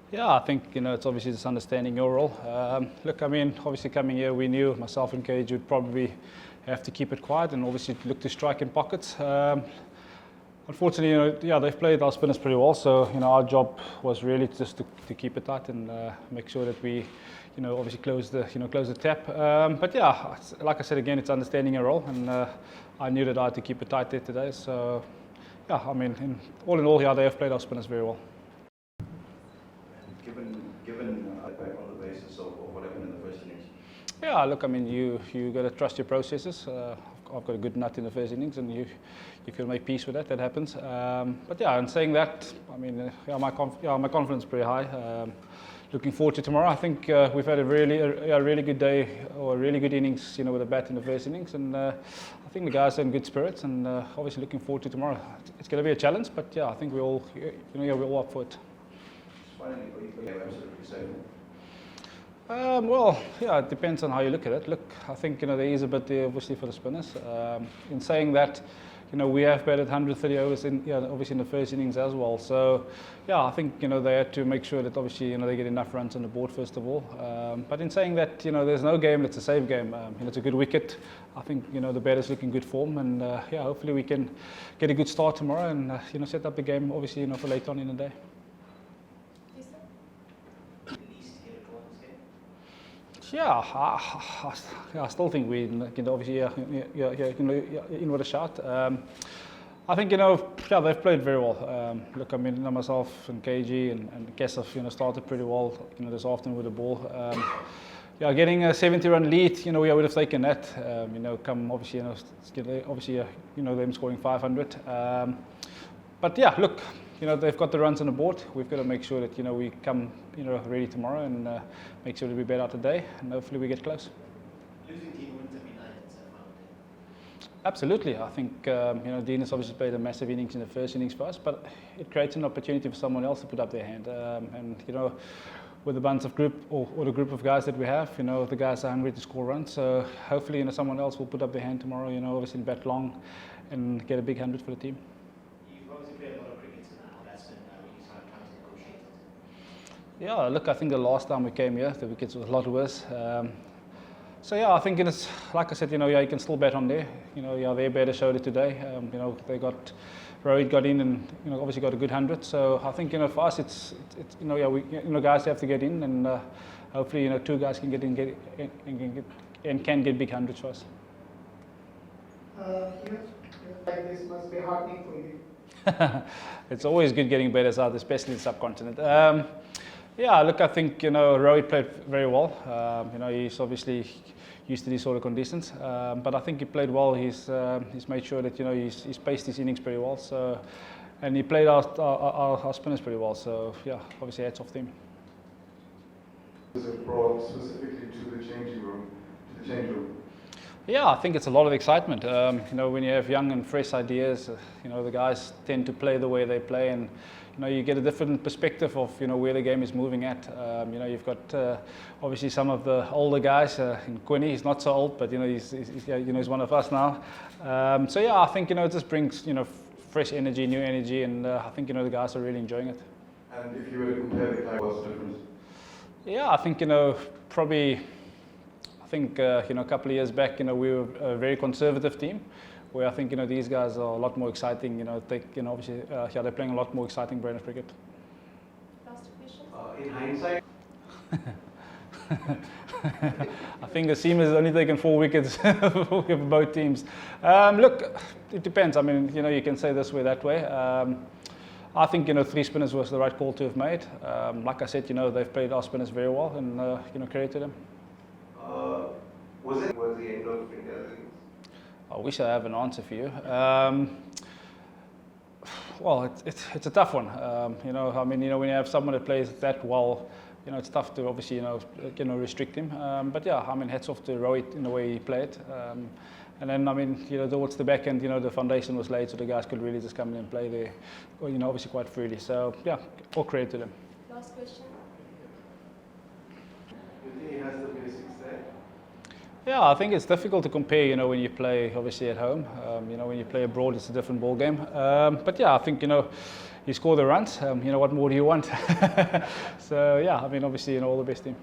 Yeah, I think it's obviously just understanding your role. Look, I mean, obviously coming here, we knew myself and Cage would probably have to keep it quiet and obviously look to strike in pockets. Unfortunately, yeah, they've played our spinners pretty well. So our job was really just to keep it tight and make sure that we, obviously close the tap. But yeah, like I said again, it's understanding your role, and I knew that I had to keep it tight there today. So yeah, I mean, all in all, yeah, they have played our spinners very well. Given back on the basis of what happened in the first innings? Yeah, look, I mean, you got to trust your processes. I've got a good nut in the first innings, and you can make peace with that. That happens. But yeah, and saying that, I mean, my confidence is pretty high. Looking forward to tomorrow. I think we've had a really good day, or a really good innings, with a bat in the first innings, and I think the guys are in good spirits, and obviously looking forward to tomorrow. It's going to be a challenge, but yeah, I think we're all up for it. Finally, are you absolutely safe? Well, yeah, it depends on how you look at it. Look, I think there is a bit there, obviously, for the spinners. In saying that, we have batted 130 overs obviously in the first innings as well. So, yeah, I think they had to make sure that obviously they get enough runs on the board first of all. But in saying that, there's no game that's a safe game. It's a good wicket. I think the batter's looking good form, and yeah, hopefully we can get a good start tomorrow and set up the game obviously for later on in the day. Yeah, I still think we obviously in with a shot. I think yeah, they've played very well. Look, I mean, myself and KG and Kesef started pretty well this afternoon with the ball. Yeah, getting a 70-run lead, we would have taken that. Come obviously them scoring 500. But yeah, look. They've got the runs on the board. We've got to make sure that we come ready tomorrow and make sure that we bet out today, and hopefully we get close. Losing Dean wouldn't have been nice. Absolutely. I think Dean has obviously played a massive innings in the first innings for us, but it creates an opportunity for someone else to put up their hand. And with the bunch of group or the group of guys that we have, the guys are hungry to score runs. So hopefully someone else will put up their hand tomorrow. Obviously bat long and get a big 100 for the team. Yeah, look, I think the last time we came here, the wickets were a lot worse. So yeah, I think it's like I said, yeah, you can still bet on there. Yeah, their batter showed it today. They got Rohit got in and obviously got a good 100. So I think for us, it's yeah, we guys have to get in, and hopefully two guys can get in, and can get big 100s for us. Like this must be heartening for you. It's always good getting batters out, especially in the subcontinent. Yeah, look, I think Rohit played very well. He's obviously used to these sort of conditions, but I think he played well. He's made sure that he's paced his innings pretty well. So, and he played our spinners pretty well. So yeah, obviously hats off to him. Was it brought specifically to the changing room, Yeah, I think it's a lot of excitement. When you have young and fresh ideas, the guys tend to play the way they play, and you get a different perspective of where the game is moving at. You've got obviously some of the older guys. In Quinny, he's not so old, but he's one of us now. So yeah, I think it just brings fresh energy, new energy, and I think the guys are really enjoying it. And if you were to compare the guys, what's the difference? Yeah, I think probably. I think a couple of years back, we were a very conservative team, where I think these guys are a lot more exciting. Obviously, yeah, they're playing a lot more exciting brand of cricket. Last question. In hindsight, I think the seam has only taken 4 wickets for both teams. Look, it depends. I mean, you can say this way, that way. I think 3 spinners was the right call to have made. Like I said, they've played our spinners very well, and credit to them. was the end of India's innings? I wish I have an answer for you. Well, it's a tough one. I mean, when you have someone that plays that well, it's tough to obviously, restrict him. But yeah, I mean, hats off to Rohit in the way he played. And then, I mean, towards the back end, the foundation was laid, so the guys could really just come in and play there, obviously quite freely. So yeah, all credit to them. Last question. You think he has the basics there? Yeah, I think it's difficult to compare, when you play obviously at home. When you play abroad, it's a different ball game. But yeah, I think you score the runs. You know, what more do you want? So yeah, I mean, obviously, you know, all the best team.